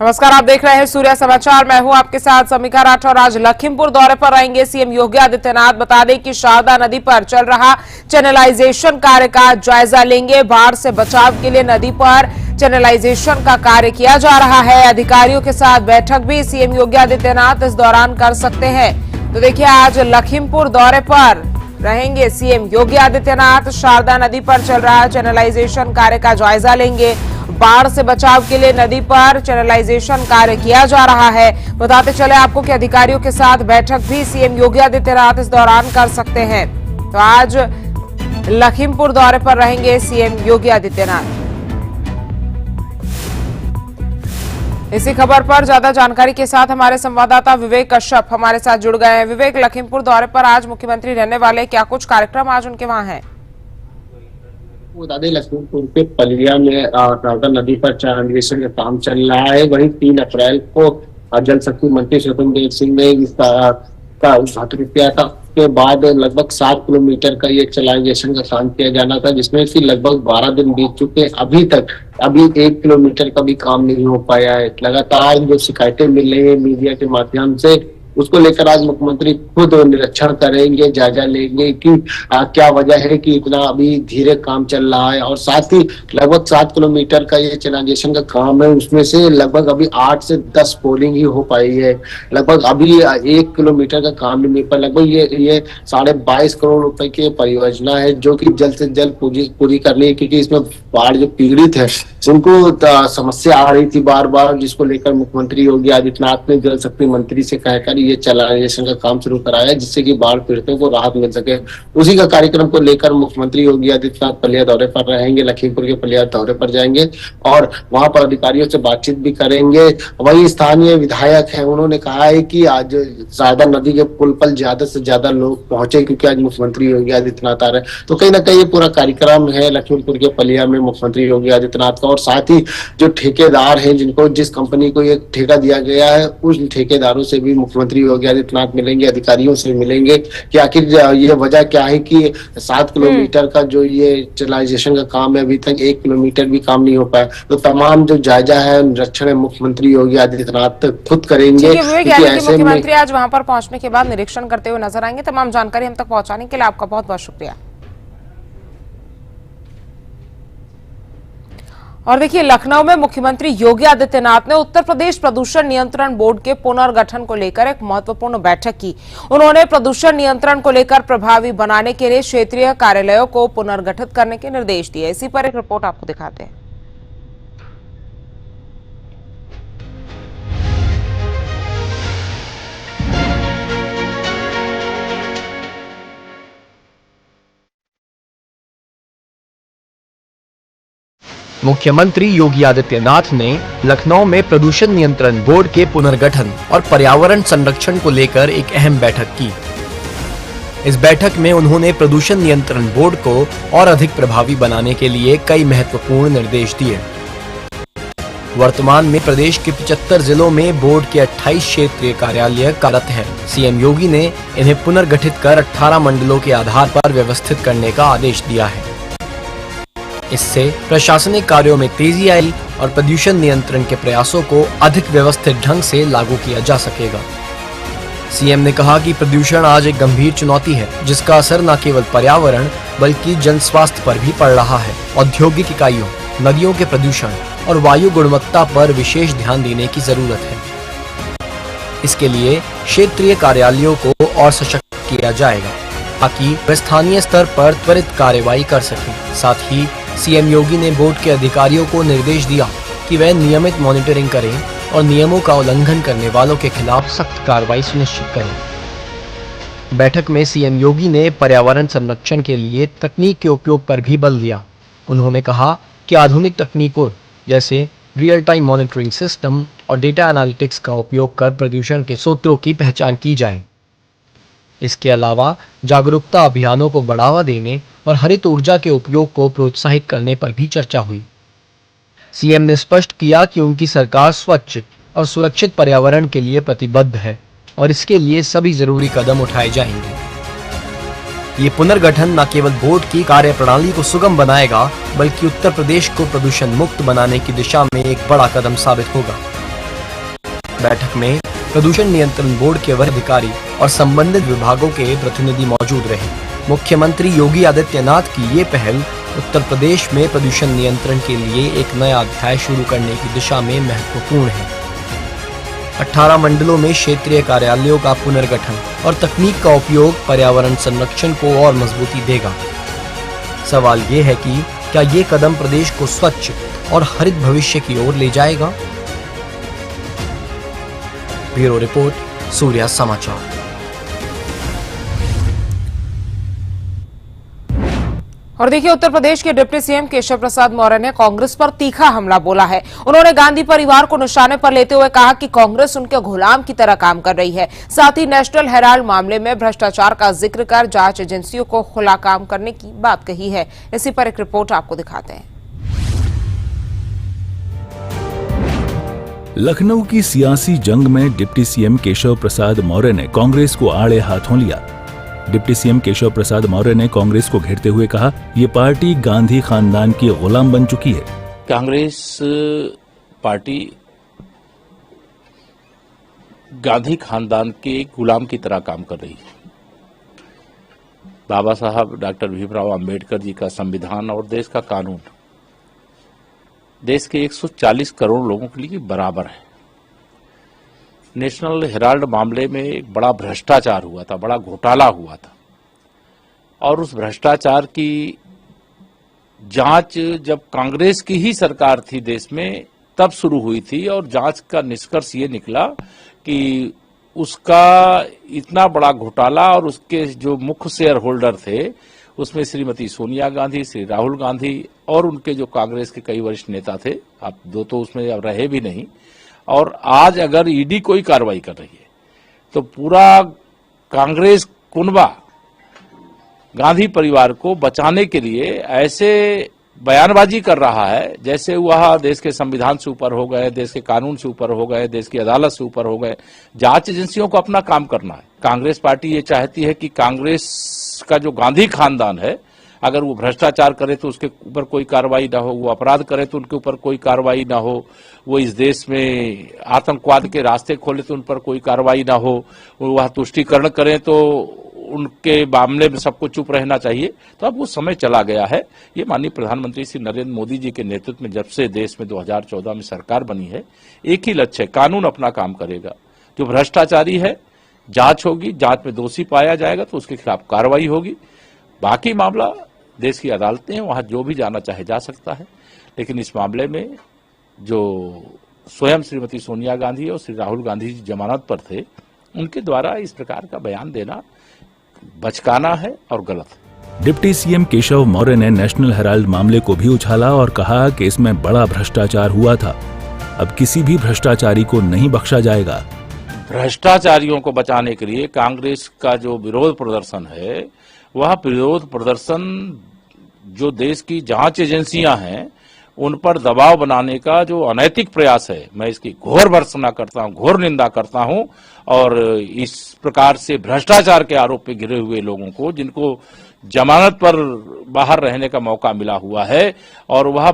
नमस्कार, आप देख रहे हैं सूर्य समाचार। मैं हूं आपके साथ समीक्षा राठौर। आज लखीमपुर दौरे पर रहेंगे सीएम योगी आदित्यनाथ। बता दें कि शारदा नदी पर चल रहा चैनलाइजेशन कार्य का जायजा लेंगे। बाढ़ से बचाव के लिए नदी पर चैनलाइजेशन का कार्य किया जा रहा है। अधिकारियों के साथ बैठक भी सीएम योगी आदित्यनाथ इस दौरान कर सकते हैं। तो देखिए, आज लखीमपुर दौरे पर रहेंगे सीएम योगी आदित्यनाथ। शारदा नदी पर चल रहा चैनलाइजेशन कार्य का जायजा लेंगे। बाढ़ से बचाव के लिए नदी पर चैनलाइजेशन कार्य किया जा रहा है। बताते चले आपको कि अधिकारियों के साथ बैठक भी सीएम योगी आदित्यनाथ इस दौरान कर सकते हैं। तो आज लखीमपुर दौरे पर रहेंगे सीएम योगी आदित्यनाथ। इसी खबर पर ज्यादा जानकारी के साथ हमारे संवाददाता विवेक कश्यप हमारे साथ जुड़ गए हैं। विवेक, लखीमपुर दौरे पर आज मुख्यमंत्री रहने वाले, क्या कुछ कार्यक्रम आज उनके वहां है? लखीमपुर के पलिया में शारदा नदी पर चैनलाइजेशन का काम चल रहा है। वहीं 3 अप्रैल को जल शक्ति मंत्री स्वतंत्र देव सिंह ने इसका उद्घाटन किया था। उसके बाद लगभग 7 किलोमीटर का ये चैनलाइजेशन का काम किया जाना था, जिसमें से लगभग 12 दिन बीत चुके। अभी 1 किलोमीटर का भी काम नहीं हो पाया है। लगातार जो शिकायतें मिल रही है मीडिया के माध्यम से, उसको लेकर आज मुख्यमंत्री खुद निरीक्षण करेंगे, जायजा लेंगे कि क्या वजह है कि इतना अभी धीरे काम चल रहा है। और साथ ही लगभग 7 किलोमीटर का ये चैनलाइजेशन का काम है, उसमें से लगभग अभी 8 से 10 पोलिंग ही हो पाई है। लगभग अभी 1 किलोमीटर का काम नहीं पर लगभग ये 22.5 करोड़ रुपए की परियोजना है, जो कि जल्द से जल्द पूरी करनी है, क्योंकि इसमें बाढ़ जो पीड़ित है उनको समस्या आ रही थी बार बार, जिसको लेकर मुख्यमंत्री योगी आदित्यनाथ ने जल शक्ति मंत्री से कहकर ये चैनलाइजेशन का काम शुरू कराया, जिससे कि बाढ़ पीड़ितों को राहत मिल सके। उसी का कार्यक्रम को लेकर मुख्यमंत्री योगी आदित्यनाथ पलिया दौरे पर रहेंगे। लखीमपुर के पलिया दौरे पर जाएंगे और वहां पर अधिकारियों से बातचीत भी करेंगे। वहीं स्थानीय विधायक हैं, उन्होंने कहा है कि आज शारदा नदी के पुल पर ज्यादा से ज्यादा लोग पहुंचे, क्योंकि आज मुख्यमंत्री योगी आदित्यनाथ आ रहे हैं। तो कहीं ना कहीं ये पूरा कार्यक्रम है लखीमपुर के पलिया में मुख्यमंत्री योगी आदित्यनाथ का। और साथ ही जो ठेकेदार हैं, जिस कंपनी को ये ठेका दिया गया है, उस ठेकेदारों से भी मुख्यमंत्री योगी आदित्यनाथ मिलेंगे, अधिकारियों से मिलेंगे कि आखिर ये वजह क्या है कि 7 किलोमीटर का जो ये चैनलाइजेशन का काम है, अभी तक 1 किलोमीटर भी काम नहीं हो पाया। तो तमाम जो जायजा है, निरीक्षण है, मुख्यमंत्री योगी आदित्यनाथ खुद करेंगे। मुख्यमंत्री आज वहां पर पहुंचने के बाद निरीक्षण करते हुए नजर आएंगे। तमाम जानकारी हम तक पहुंचाने के लिए आपका बहुत बहुत शुक्रिया। और देखिए, लखनऊ में मुख्यमंत्री योगी आदित्यनाथ ने उत्तर प्रदेश प्रदूषण नियंत्रण बोर्ड के पुनर्गठन को लेकर एक महत्वपूर्ण बैठक की। उन्होंने प्रदूषण नियंत्रण को लेकर प्रभावी बनाने के लिए क्षेत्रीय कार्यालयों को पुनर्गठित करने के निर्देश दिए। इसी पर एक रिपोर्ट आपको दिखाते हैं। मुख्यमंत्री योगी आदित्यनाथ ने लखनऊ में प्रदूषण नियंत्रण बोर्ड के पुनर्गठन और पर्यावरण संरक्षण को लेकर एक अहम बैठक की। इस बैठक में उन्होंने प्रदूषण नियंत्रण बोर्ड को और अधिक प्रभावी बनाने के लिए कई महत्वपूर्ण निर्देश दिए। वर्तमान में प्रदेश के 75 जिलों में बोर्ड के 28 क्षेत्रीय कार्यालय कार्यरत हैं। सीएम योगी ने इन्हें पुनर्गठित कर 18 मंडलों के आधार पर व्यवस्थित करने का आदेश दिया है। इससे प्रशासनिक कार्यों में तेजी आई और प्रदूषण नियंत्रण के प्रयासों को अधिक व्यवस्थित ढंग से लागू किया जा सकेगा। सीएम ने कहा कि प्रदूषण आज एक गंभीर चुनौती है, जिसका असर न केवल पर्यावरण बल्कि जन स्वास्थ्य पर भी पड़ रहा है। औद्योगिक इकाइयों, नदियों के प्रदूषण और वायु गुणवत्ता पर विशेष ध्यान देने की जरूरत है। इसके लिए क्षेत्रीय कार्यालयों को और सशक्त किया जाएगा, ताकि वे स्थानीय स्तर पर त्वरित कार्रवाई कर सकें। साथ ही सीएम योगी ने बोर्ड के अधिकारियों को निर्देश दिया कि वे नियमित मॉनिटरिंग करें और नियमों का उल्लंघन करने वालों के खिलाफ सख्त कार्रवाई सुनिश्चित करें। बैठक में सीएम योगी ने पर्यावरण संरक्षण के लिए तकनीक के उपयोग पर भी बल दिया। उन्होंने कहा कि आधुनिक तकनीकों जैसे रियल टाइम मॉनिटरिंग सिस्टम और डेटा एनालिटिक्स का उपयोग कर प्रदूषण के स्रोतों की पहचान की जाए। इसके अलावा जागरूकता अभियानों को बढ़ावा देने और हरित ऊर्जा के उपयोग को प्रोत्साहित करने पर भी चर्चा हुई। सीएम ने स्पष्ट किया कि उनकी सरकार स्वच्छ और सुरक्षित पर्यावरण के लिए प्रतिबद्ध है और इसके लिए सभी जरूरी कदम उठाए जाएंगे। ये पुनर्गठन न केवल बोर्ड की कार्यप्रणाली को सुगम बनाएगा, बल्कि उत्तर प्रदेश को प्रदूषण मुक्त बनाने की दिशा में एक बड़ा कदम साबित होगा। बैठक में प्रदूषण नियंत्रण बोर्ड के वरिष्ठ अधिकारी और संबंधित विभागों के प्रतिनिधि मौजूद रहे। मुख्यमंत्री योगी आदित्यनाथ की ये पहल उत्तर प्रदेश में प्रदूषण नियंत्रण के लिए एक नया अध्याय शुरू करने की दिशा में महत्वपूर्ण है। 18 मंडलों में क्षेत्रीय कार्यालयों का पुनर्गठन और तकनीक का उपयोग पर्यावरण संरक्षण को और मजबूती देगा। सवाल ये है कि क्या ये कदम प्रदेश को स्वच्छ और हरित भविष्य की ओर ले जाएगा? ब्यूरो रिपोर्ट, सूर्या समाचार। और देखिए, उत्तर प्रदेश के डिप्टी सीएम केशव प्रसाद मौर्य ने कांग्रेस पर तीखा हमला बोला है। उन्होंने गांधी परिवार को निशाने पर लेते हुए कहा कि कांग्रेस उनके गुलाम की तरह काम कर रही है। साथ ही नेशनल हेराल्ड मामले में भ्रष्टाचार का जिक्र कर जांच एजेंसियों को खुला काम करने की बात कही है। इसी पर एक रिपोर्ट आपको दिखाते हैं। लखनऊ की सियासी जंग में डिप्टी सीएम केशव प्रसाद मौर्य ने कांग्रेस को आड़े हाथों लिया। डिप्टी सीएम केशव प्रसाद मौर्य ने कांग्रेस को घेरते हुए कहा, ये पार्टी गांधी खानदान की गुलाम बन चुकी है। कांग्रेस पार्टी गांधी खानदान के गुलाम की तरह काम कर रही है। बाबा साहब डॉक्टर भीमराव अंबेडकर जी का संविधान और देश का कानून देश के 140 करोड़ लोगों के लिए बराबर है। नेशनल हेराल्ड मामले में एक बड़ा भ्रष्टाचार हुआ था, बड़ा घोटाला हुआ था, और उस भ्रष्टाचार की जांच जब कांग्रेस की ही सरकार थी देश में तब शुरू हुई थी, और जांच का निष्कर्ष ये निकला कि उसका इतना बड़ा घोटाला और उसके जो मुख्य शेयर होल्डर थे उसमें श्रीमती सोनिया गांधी, श्री राहुल गांधी और उनके जो कांग्रेस के कई वरिष्ठ नेता थे, अब दो तो उसमें अब रहे भी नहीं। और आज अगर ईडी कोई कार्रवाई कर रही है तो पूरा कांग्रेस कुनबा गांधी परिवार को बचाने के लिए ऐसे बयानबाजी कर रहा है जैसे वह देश के संविधान से ऊपर हो गए, देश के कानून से ऊपर हो गए, देश की अदालत से ऊपर हो गए। जांच एजेंसियों को अपना काम करना है। कांग्रेस पार्टी ये चाहती है कि कांग्रेस का जो गांधी खानदान है, अगर वो भ्रष्टाचार करे तो उसके ऊपर कोई कार्रवाई ना हो, वो अपराध करे तो उनके ऊपर कोई कार्रवाई ना हो, वो इस देश में आतंकवाद के रास्ते खोले तो उन पर कोई कार्रवाई ना हो, वह तुष्टीकरण करें तो उनके मामले में सबको चुप रहना चाहिए। तो अब वो समय चला गया है। ये माननीय प्रधानमंत्री श्री नरेंद्र मोदी जी के नेतृत्व में जब से देश में 2014 में सरकार बनी है, एक ही लक्ष्य है, कानून अपना काम करेगा। जो भ्रष्टाचारी है जांच होगी, जांच में दोषी पाया जाएगा तो उसके खिलाफ कार्रवाई होगी। बाकी मामला देश की अदालतें हैं, वहां जो भी जाना चाहे जा सकता है। लेकिन इस मामले में जो स्वयं श्रीमती सोनिया गांधी और श्री राहुल गांधी जी जमानत पर थे, उनके द्वारा इस प्रकार का बयान देना बचकाना है और गलत है। डिप्टी सीएम केशव मौर्य ने नेशनल हेराल्ड मामले को भी उछाला और कहा कि इसमें बड़ा भ्रष्टाचार हुआ था। अब किसी भी भ्रष्टाचारी को नहीं बख्शा जाएगा। भ्रष्टाचारियों को बचाने के लिए कांग्रेस का जो विरोध प्रदर्शन है, वह विरोध प्रदर्शन जो देश की जांच एजेंसियां हैं उन पर दबाव बनाने का जो अनैतिक प्रयास है, मैं इसकी घोर भर्त्सना करता हूं, घोर निंदा करता हूं। और इस प्रकार से भ्रष्टाचार के आरोप में घिरे हुए लोगों को, जिनको जमानत पर बाहर रहने का मौका मिला हुआ है, और वह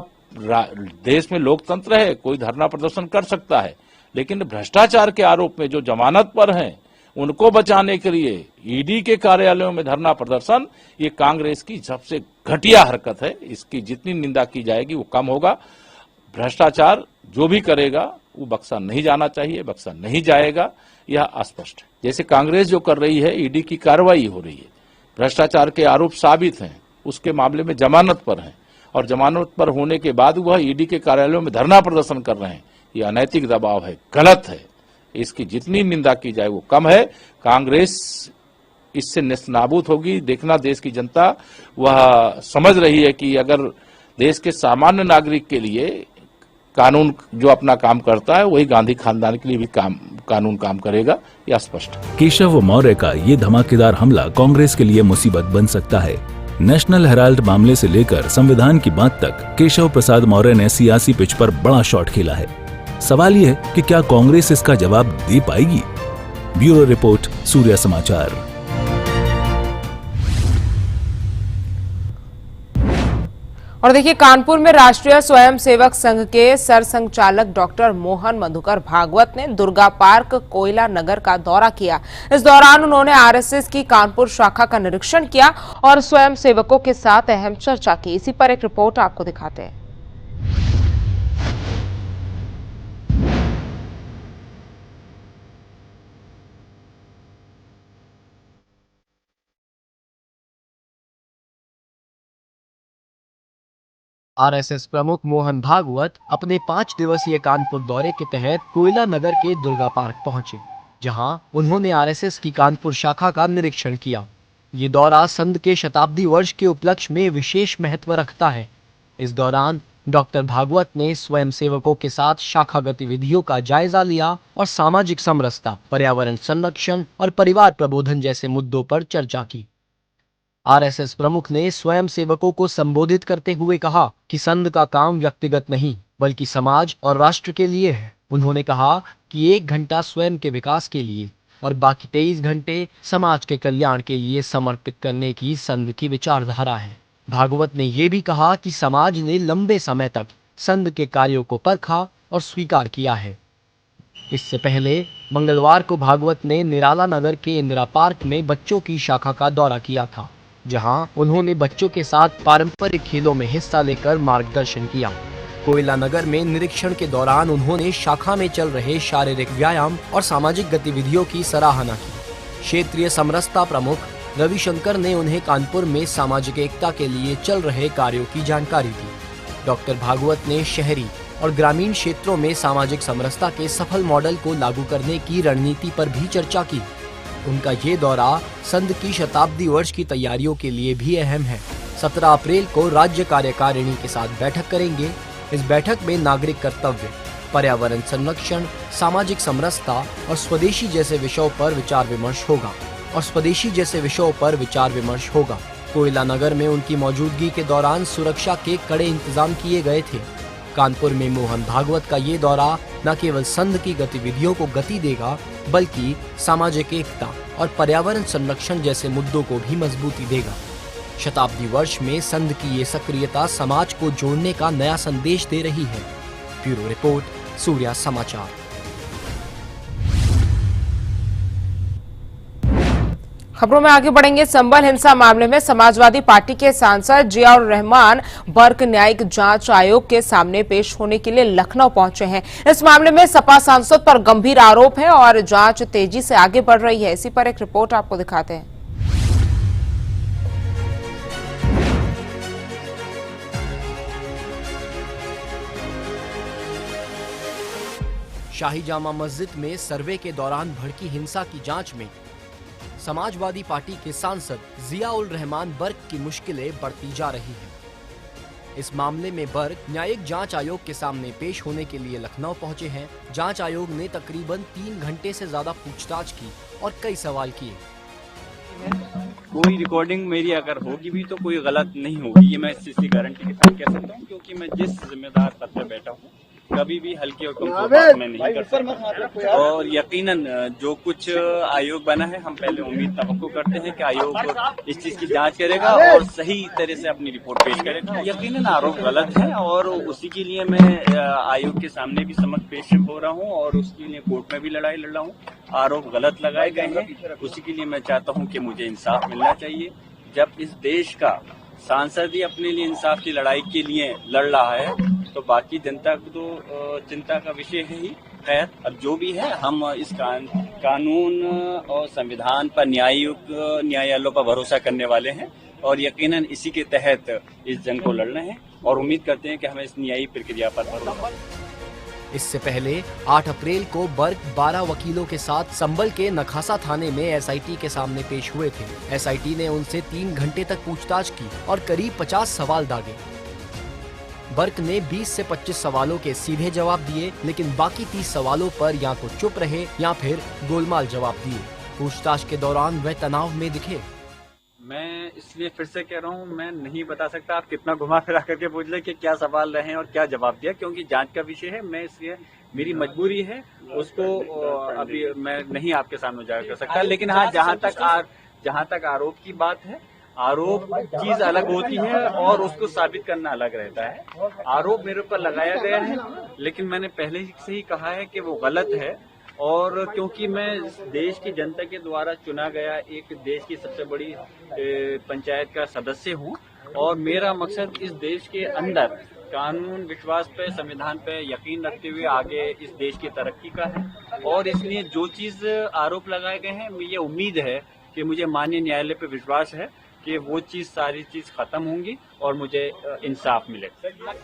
देश में लोकतंत्र है, कोई धरना प्रदर्शन कर सकता है, लेकिन भ्रष्टाचार के आरोप में जो जमानत पर हैं उनको बचाने के लिए ईडी के कार्यालयों में धरना प्रदर्शन, ये कांग्रेस की सबसे घटिया हरकत है। इसकी जितनी निंदा की जाएगी वो कम होगा। भ्रष्टाचार जो भी करेगा वो बख्शा नहीं जाना चाहिए, बख्शा नहीं जाएगा, यह स्पष्ट है। जैसे कांग्रेस जो कर रही है, ईडी की कार्रवाई हो रही है, भ्रष्टाचार के आरोप साबित हैं, उसके मामले में जमानत पर हैं, और जमानत पर होने के बाद वह ईडी के कार्यालयों में धरना प्रदर्शन कर रहे हैं, यह अनैतिक दबाव है, गलत है। इसकी जितनी निंदा की जाए वो कम है। कांग्रेस इससे नेस्तनाबूद होगी। देखना, देश की जनता वह समझ रही है कि अगर देश के सामान्य नागरिक के लिए कानून जो अपना काम करता है, वही गांधी खानदान के लिए भी कानून काम करेगा, यह स्पष्ट है। केशव मौर्य का ये धमाकेदार हमला कांग्रेस के लिए मुसीबत बन सकता है। नेशनल हेराल्ड मामले से लेकर संविधान की बात तक केशव प्रसाद मौर्य ने सियासी पिच पर बड़ा शॉट खेला है। सवाल ये है कि क्या कांग्रेस इसका जवाब दे पाएगी? ब्यूरो रिपोर्ट, सूर्या समाचार। और देखिए, कानपुर में राष्ट्रीय स्वयंसेवक संघ के सरसंघचालक डॉक्टर मोहन मधुकर भागवत ने दुर्गा पार्क कोयला नगर का दौरा किया। इस दौरान उन्होंने आरएसएस की कानपुर शाखा का निरीक्षण किया और स्वयंसेवकों के साथ अहम चर्चा की। इसी पर एक रिपोर्ट आपको दिखाते हैं। आरएसएस प्रमुख मोहन भागवत अपने 5 दिवसीय कानपुर दौरे के तहत कोयला नगर के दुर्गा पार्क पहुंचे, जहां उन्होंने आरएसएस की कानपुर शाखा का निरीक्षण किया। ये दौरा संघ के शताब्दी वर्ष के उपलक्ष्य में विशेष महत्व रखता है। इस दौरान डॉक्टर भागवत ने स्वयंसेवकों के साथ शाखा गतिविधियों का जायजा लिया और सामाजिक समरसता, पर्यावरण संरक्षण और परिवार प्रबोधन जैसे मुद्दों पर चर्चा की। आरएसएस प्रमुख ने स्वयंसेवकों को संबोधित करते हुए कहा कि संघ का काम व्यक्तिगत नहीं बल्कि समाज और राष्ट्र के लिए है। उन्होंने कहा कि 1 घंटा स्वयं के विकास के लिए और बाकी 23 घंटे समाज के कल्याण के लिए समर्पित करने की संघ की विचारधारा है। भागवत ने यह भी कहा कि समाज ने लंबे समय तक संघ के कार्यों को परखा और स्वीकार किया है। इससे पहले मंगलवार को भागवत ने निराला नगर के इंदिरा पार्क में बच्चों की शाखा का दौरा किया था, जहां उन्होंने बच्चों के साथ पारंपरिक खेलों में हिस्सा लेकर मार्गदर्शन किया। कोयला नगर में निरीक्षण के दौरान उन्होंने शाखा में चल रहे शारीरिक व्यायाम और सामाजिक गतिविधियों की सराहना की। क्षेत्रीय समरसता प्रमुख रविशंकर ने उन्हें कानपुर में सामाजिक एकता के लिए चल रहे कार्यों की जानकारी दी। डॉक्टर भागवत ने शहरी और ग्रामीण क्षेत्रों में सामाजिक समरसता के सफल मॉडल को लागू करने की रणनीति पर भी चर्चा की। उनका ये दौरा संघ की शताब्दी वर्ष की तैयारियों के लिए भी अहम है। 17 अप्रैल को राज्य कार्यकारिणी के साथ बैठक करेंगे। इस बैठक में नागरिक कर्तव्य, पर्यावरण संरक्षण, सामाजिक समरसता और स्वदेशी जैसे विषयों पर विचार विमर्श होगा। कोयला नगर में उनकी मौजूदगी के दौरान सुरक्षा के कड़े इंतजाम किए गए थे। कानपुर में मोहन भागवत का ये दौरा न केवल संघ की गतिविधियों को गति देगा बल्कि सामाजिक एकता और पर्यावरण संरक्षण जैसे मुद्दों को भी मजबूती देगा। शताब्दी वर्ष में संघ की ये सक्रियता समाज को जोड़ने का नया संदेश दे रही है। ब्यूरो रिपोर्ट, सूर्या समाचार। खबरों में आगे बढ़ेंगे। संभल हिंसा मामले में समाजवादी पार्टी के सांसद जियाउर रहमान बर्क न्यायिक जांच आयोग के सामने पेश होने के लिए लखनऊ पहुंचे हैं। इस मामले में सपा सांसद पर गंभीर आरोप है और जांच तेजी से आगे बढ़ रही है। इसी पर एक रिपोर्ट आपको दिखाते हैं। शाही जामा मस्जिद में सर्वे के दौरान भड़की हिंसा की जांच में समाजवादी पार्टी के सांसद जियाउल रहमान बर्क की मुश्किलें बढ़ती जा रही हैं। इस मामले में बर्क न्यायिक जांच आयोग के सामने पेश होने के लिए लखनऊ पहुंचे हैं। जांच आयोग ने तकरीबन 3 घंटे से ज्यादा पूछताछ की और कई सवाल किए। कोई रिकॉर्डिंग मेरी अगर होगी भी तो कोई गलत नहीं होगी, ये मैं इस चीज की गारंटी के साथ कह सकता हूँ, क्योंकि मैं जिस जिम्मेदार पद पर बैठा हूँ कभी भी हल्की और कमजोर बात मैं नहीं कर सकता। और यकीनन जो कुछ आयोग बना है, हम पहले उम्मीद तवक्को करते हैं कि आयोग इस चीज की जांच करेगा और सही तरह से अपनी रिपोर्ट पेश करेगा। यकीनन आरोप गलत है और उसी के लिए मैं आयोग के सामने भी समक्ष पेश हो रहा हूँ और उसके लिए कोर्ट में भी लड़ाई लड़ रहा हूँ। आरोप गलत लगाए गए हैं, उसी के लिए मैं चाहता हूँ कि मुझे इंसाफ मिलना चाहिए। जब इस देश का सांसद ही अपने लिए इंसाफ की लड़ाई के लिए लड़ रहा है तो बाकी जनता को तो चिंता का विषय है ही। खैर, अब जो भी है, हम इस कानून और संविधान पर, न्यायालयों पर भरोसा करने वाले हैं और यकीनन इसी के तहत इस जंग को लड़ना है और उम्मीद करते हैं कि हमें इस न्यायिक प्रक्रिया पर भरोसा। इससे पहले 8 अप्रैल को बर्क 12 वकीलों के साथ संभल के नखासा थाने में एसआईटी के सामने पेश हुए थे। एसआईटी ने उनसे 3 घंटे तक पूछताछ की और करीब 50 सवाल दागे। बर्क ने 20 से 25 सवालों के सीधे जवाब दिए, लेकिन बाकी 30 सवालों पर या तो चुप रहे या फिर गोलमाल जवाब दिए। पूछताछ के दौरान वह तनाव में दिखे। मैं इसलिए फिर से कह रहा हूँ, मैं नहीं बता सकता आप कितना घुमा फिरा करके पूछ ले कि क्या सवाल रहे और क्या जवाब दिया, क्योंकि जांच का विषय है। मैं इसलिए मेरी मजबूरी है, उसको अभी मैं नहीं आपके सामने उजागर कर सकता। लेकिन हाँ, जहाँ तक आरोप की बात है, आरोप चीज अलग होती है और उसको साबित करना अलग रहता है। आरोप मेरे ऊपर लगाया गया है, लेकिन मैंने पहले से ही कहा है कि वो गलत है। और क्योंकि मैं देश की जनता के द्वारा चुना गया एक देश की सबसे बड़ी पंचायत का सदस्य हूँ, और मेरा मकसद इस देश के अंदर कानून विश्वास पे, संविधान पे यकीन रखते हुए आगे इस देश की तरक्की का है। और इसलिए जो चीज आरोप लगाए गए हैं, मुझे उम्मीद है कि मुझे माननीय न्यायालय पे विश्वास है कि वो चीज सारी चीज खत्म होंगी और मुझे इंसाफ मिलेगा।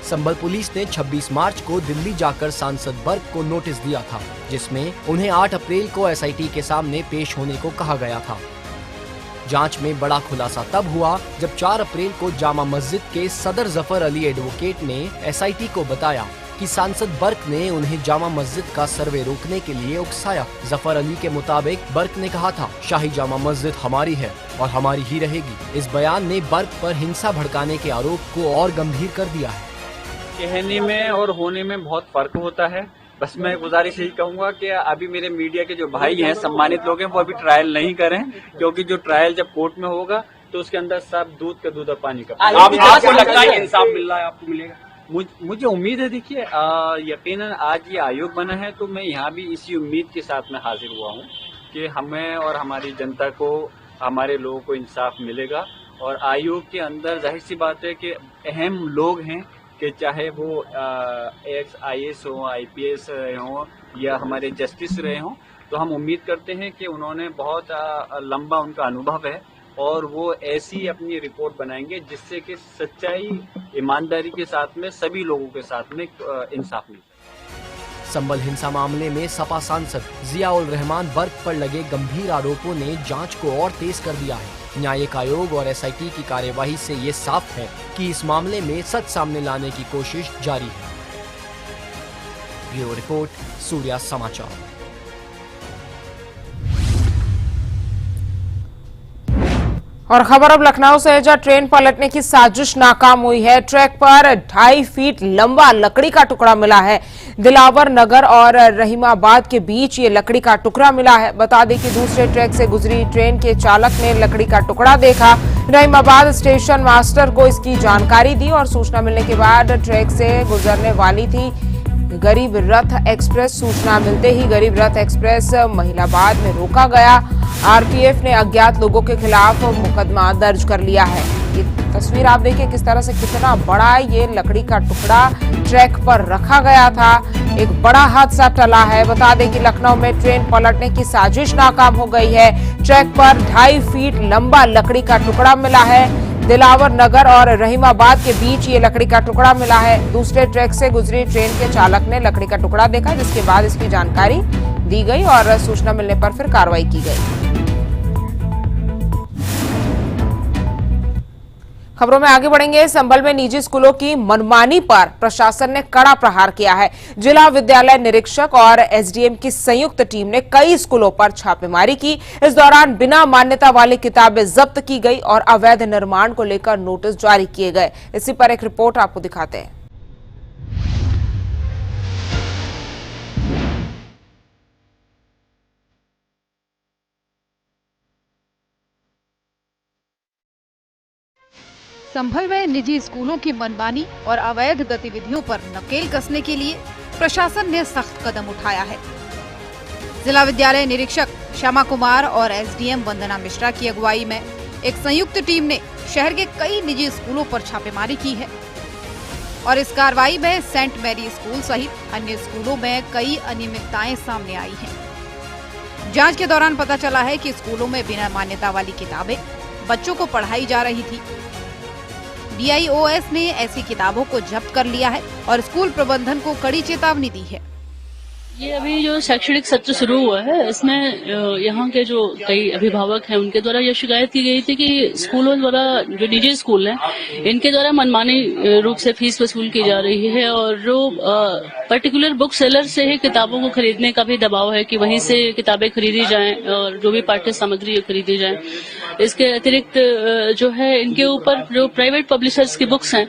संभल पुलिस ने 26 मार्च को दिल्ली जाकर सांसद बर्क को नोटिस दिया था, जिसमें उन्हें 8 अप्रैल को एसआईटी के सामने पेश होने को कहा गया था। जांच में बड़ा खुलासा तब हुआ जब 4 अप्रैल को जामा मस्जिद के सदर जफर अली एडवोकेट ने एसआईटी को बताया कि सांसद बर्क ने उन्हें जामा मस्जिद का सर्वे रोकने के लिए उकसाया। जफर अली के मुताबिक बर्क ने कहा था, शाही जामा मस्जिद हमारी है और हमारी ही रहेगी। इस बयान ने बर्क पर हिंसा भड़काने के आरोप को और गंभीर कर दिया है। कहने में और होने में बहुत फर्क होता है। बस मैं गुजारिश यही कहूंगा कि अभी मेरे मीडिया के जो भाई हैं, सम्मानित लोग हैं, वो अभी ट्रायल नहीं करें, क्योंकि जो ट्रायल जब कोर्ट में होगा तो उसके अंदर सब दूध का दूध और पानी का। आपको लगता है इंसाफ मिल रहा है, आपको मिलेगा? मुझे उम्मीद है। देखिए, यकीनन आज ये आयोग बना है तो मैं यहाँ भी इसी उम्मीद के साथ में हाजिर हुआ हूँ कि हमें और हमारी जनता को, हमारे लोगों को इंसाफ मिलेगा। और आयोग के अंदर जाहिर सी बात है कि अहम लोग हैं, कि चाहे वो IAS हो, IPS रहे हों या हमारे जस्टिस रहे हों, तो हम उम्मीद करते हैं कि उन्होंने बहुत लंबा उनका अनुभव है और वो ऐसी अपनी रिपोर्ट बनाएंगे जिससे कि सच्चाई, ईमानदारी के साथ में सभी लोगों के साथ में इंसाफ मिले। संभल हिंसा मामले में सपा सांसद जियाउल रहमान बर्क पर लगे गंभीर आरोपों ने जांच को और तेज कर दिया है। न्यायिक आयोग और एसआईटी की कार्यवाही से ये साफ है कि इस मामले में सच सामने लाने की कोशिश जारी है। ब्यूरो रिपोर्ट, सूर्या समाचार। और खबर अब लखनऊ से है, जहां ट्रेन पलटने की साजिश नाकाम हुई है। ट्रैक पर 2.5 फीट लंबा लकड़ी का टुकड़ा मिला है। दिलावर नगर और रहीमाबाद के बीच ये लकड़ी का टुकड़ा मिला है। बता दें कि दूसरे ट्रैक से गुजरी ट्रेन के चालक ने लकड़ी का टुकड़ा देखा। रहीमाबाद स्टेशन मास्टर को इसकी जानकारी दी और सूचना मिलने के बाद ट्रैक से गुजरने वाली थी गरीब रथ एक्सप्रेस। सूचना मिलते ही गरीब रथ एक्सप्रेस महिलाबाद में रोका गया। आरपीएफ ने अज्ञात लोगों के खिलाफ मुकदमा दर्ज कर लिया है। ये तस्वीर आप देखिए किस तरह से कितना बड़ा ये लकड़ी का टुकड़ा ट्रैक पर रखा गया था। एक बड़ा हादसा टला है। बता दें कि लखनऊ में ट्रेन पलटने की साजिश नाकाम हो गई है। ट्रैक पर 2.5 फीट लंबा लकड़ी का टुकड़ा मिला है। दिलावर नगर और रहीमाबाद के बीच ये लकड़ी का टुकड़ा मिला है। दूसरे ट्रैक से गुजरी ट्रेन के चालक ने लकड़ी का टुकड़ा देखा, जिसके बाद इसकी जानकारी दी गई और सूचना मिलने पर फिर कार्रवाई की गई। खबरों में आगे बढ़ेंगे। संभल में निजी स्कूलों की मनमानी पर प्रशासन ने कड़ा प्रहार किया है। जिला विद्यालय निरीक्षक और एसडीएम की संयुक्त टीम ने कई स्कूलों पर छापेमारी की। इस दौरान बिना मान्यता वाली किताबें जब्त की गई और अवैध निर्माण को लेकर नोटिस जारी किए गए। इसी पर एक रिपोर्ट आपको दिखाते हैं। संभल में निजी स्कूलों की मनमानी और अवैध गतिविधियों पर नकेल कसने के लिए प्रशासन ने सख्त कदम उठाया है। जिला विद्यालय निरीक्षक श्यामा कुमार और एसडीएम वंदना मिश्रा की अगुवाई में एक संयुक्त टीम ने शहर के कई निजी स्कूलों पर छापेमारी की है और इस कार्रवाई में सेंट मैरी स्कूल सहित अन्य स्कूलों में कई अनियमितताएं सामने आई हैं। जांच के दौरान पता चला है कि स्कूलों में बिना मान्यता वाली किताबें बच्चों को पढ़ाई जा रही थी। DIOS ने ऐसी किताबों को जब्त कर लिया है और स्कूल प्रबंधन को कड़ी चेतावनी दी है। ये अभी जो शैक्षणिक सत्र शुरू हुआ है, इसमें यहाँ के जो कई अभिभावक हैं उनके द्वारा ये शिकायत की गई थी कि स्कूलों द्वारा, जो निजी स्कूल हैं, इनके द्वारा मनमानी रूप से फीस वसूल की जा रही है और जो पर्टिकुलर बुक सेलर से ही किताबों को खरीदने का भी दबाव है कि वहीं से किताबें खरीदी जाएं और जो भी पाठ्य सामग्री खरीदी जाए। इसके अतिरिक्त जो है इनके ऊपर जो प्राइवेट पब्लिशर्स की बुक्स हैं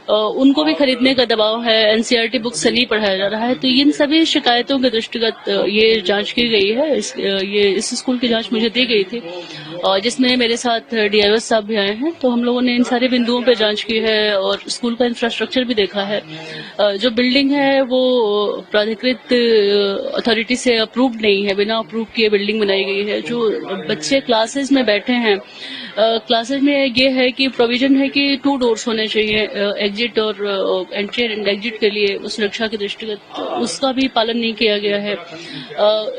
उनको भी खरीदने का दबाव है, एनसीईआरटी बुक से नहीं पढ़ाया जा रहा है। तो इन सभी शिकायतों के दृष्टिगत ये जांच की गई है। इस स्कूल की जांच मुझे दी गई थी, जिसमें मेरे साथ डीआईओ साहब भी आए हैं। तो हम लोगों ने इन सारे बिंदुओं पे जांच की है और स्कूल का इंफ्रास्ट्रक्चर भी देखा है। जो बिल्डिंग है वो प्राधिकृत अथॉरिटी से अप्रूव्ड नहीं है, बिना अप्रूव किए बिल्डिंग बनाई गई है। जो बच्चे क्लासेज में बैठे हैं, क्लासेज में ये है कि प्रोविजन है कि 2 डोर्स होने चाहिए, एग्जिट और एंट्री एंड एग्जिट के लिए सुरक्षा के दृष्टिगत, उसका भी पालन नहीं किया गया है।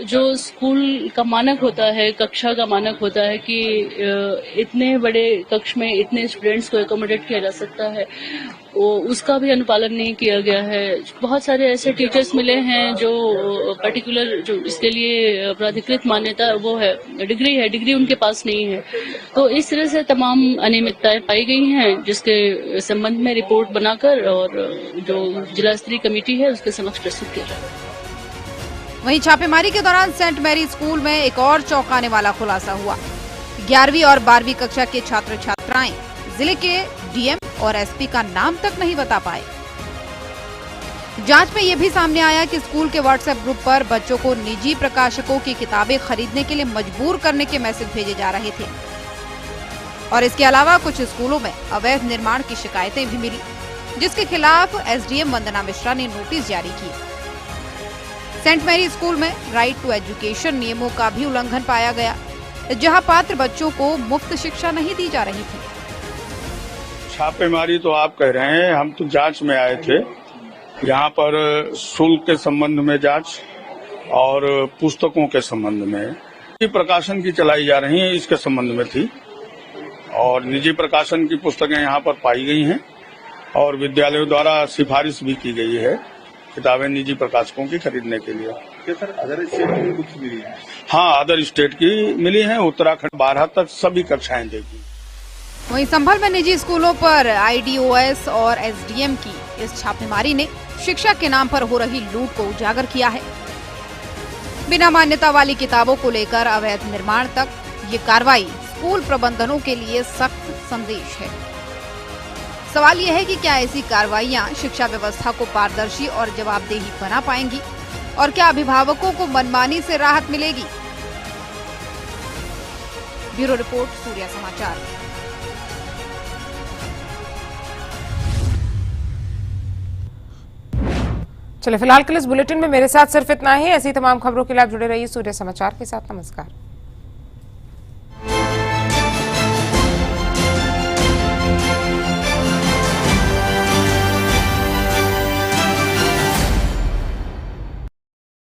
जो स्कूल का मानक होता है, कक्षा का मानक होता है कि इतने बड़े कक्ष में इतने स्टूडेंट्स को एकोमोडेट किया जा सकता है, उसका भी अनुपालन नहीं किया गया है। बहुत सारे ऐसे टीचर्स मिले हैं जो पर्टिकुलर जो इसके लिए प्राधिकृत मान्यता वो है, डिग्री उनके पास नहीं है। तो इस तरह से तमाम अनियमितताएं पाई गई हैं, जिसके संबंध में रिपोर्ट बनाकर और जो जिला स्तरीय कमेटी है उसके समक्ष प्रस्तुत किया जाएगा। वहीं छापेमारी के दौरान सेंट मैरी स्कूल में एक और चौंकाने वाला खुलासा हुआ। 11वीं और 12वीं कक्षा के छात्र छात्राएं जिले के डीएम और एसपी का नाम तक नहीं बता पाए। जांच में यह भी सामने आया कि स्कूल के व्हाट्सएप ग्रुप पर बच्चों को निजी प्रकाशकों की किताबें खरीदने के लिए मजबूर करने के मैसेज भेजे जा रहे थे। और इसके अलावा कुछ स्कूलों में अवैध निर्माण की शिकायतें भी मिली, जिसके खिलाफ एसडीएम वंदना मिश्रा ने नोटिस जारी किए। सेंट मैरी स्कूल में राइट टू एजुकेशन नियमों का भी उल्लंघन पाया गया, जहां पात्र बच्चों को मुफ्त शिक्षा नहीं दी जा रही थी। छापेमारी तो आप कह रहे हैं, हम तो जांच में आए थे। यहाँ पर शुल्क के संबंध में जांच और पुस्तकों के संबंध में, निजी प्रकाशन की चलाई जा रही है इसके संबंध में थी। और निजी प्रकाशन की पुस्तकें यहाँ पर पाई गई हैं और विद्यालयों द्वारा सिफारिश भी की गई है किताबें निजी प्रकाशकों की खरीदने के लिए। क्या सर अदर स्टेट की बुक्स मिली है? हाँ, अदर स्टेट की मिली है। उत्तराखंड 12 तक सभी कक्षाएं देगी। वहीं संभल में निजी स्कूलों पर आईडीओएस और एसडीएम की इस छापेमारी ने शिक्षा के नाम पर हो रही लूट को उजागर किया है। बिना मान्यता वाली किताबों को लेकर अवैध निर्माण तक ये कार्रवाई स्कूल प्रबंधनों के लिए सख्त संदेश है। सवाल यह है कि क्या ऐसी कार्रवाइयां शिक्षा व्यवस्था को पारदर्शी और जवाबदेही बना पाएंगी और क्या अभिभावकों को मनमानी से राहत मिलेगी? ब्यूरो रिपोर्ट, सूर्या समाचार। चलिए फिलहाल के लिए इस बुलेटिन में मेरे साथ सिर्फ इतना ही। ऐसी तमाम खबरों के लिए आप जुड़े रहिए सूर्य समाचार के साथ। नमस्कार।